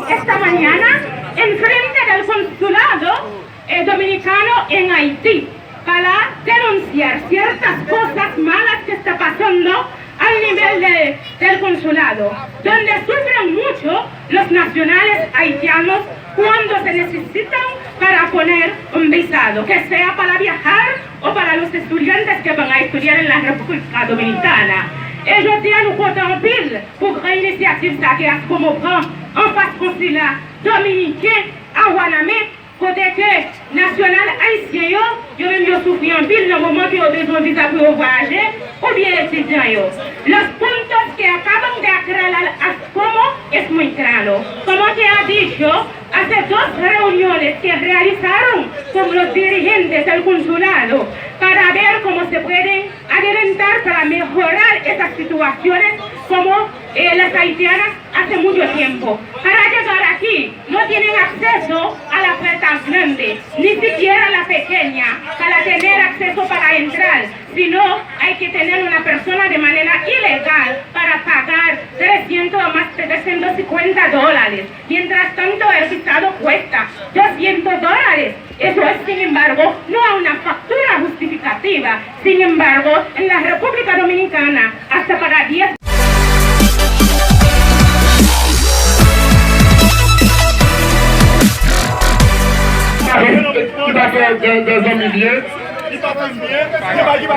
esta mañana enfrente del consulado dominicano en Haití para denunciar ciertas cosas malas que está pasando al nivel del consulado, donde sufren mucho los nacionales haitianos cuando se necesitan para poner un visado, que sea para viajar o para los estudiantes que van a estudiar en la República Dominicana. Ellos tienen un en pile pour une initiative qui a comme prend en face consulat dominicain à Wanamé, côté que national haïtien, yo même yo souffri en pile dans le moment que yo besoin de visa pour voyager, ou bien étudiants. Los puntos que acaban de aclarar como es muy claro. Como te ha dicho, hace 2 reuniones que realizaron con los dirigentes del consulado para ver cómo se pueden adelantar para mejorar esas situaciones como las haitianas hace mucho tiempo. Para llegar aquí no tienen acceso a la puerta grande, ni siquiera la pequeña, para tener acceso para entrar, sino hay que tener una persona de manera ilegal para pagar 300 o más de $350. Mientras tanto el visado cuesta $200. Eso es, sin embargo, no una factura justificativa. Sin embargo, en la República Dominicana, hasta para 10 Il va faire des hommes bien. Il va faire bien.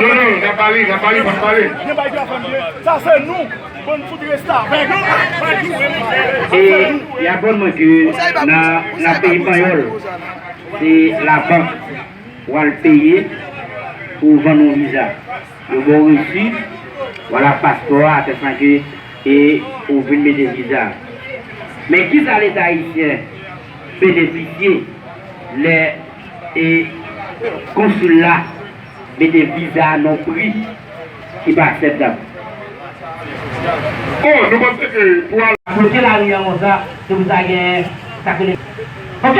Non, n'a pas parlé. Ça, c'est nous. Bonne foudre ça. Et il y a bon que dans le pays espagnol, c'est la banque qui va le payer pour vendre un visa. Le bon reçu, voilà, passeport, attestation et pour venir mettre des visas. Mais qui ça les Haïtiens bénéficier les consulats mettent des visas non prix qui pas acceptable. Oh, nous pensons que pour Pour la rue, ça, vous avez ça. Ok?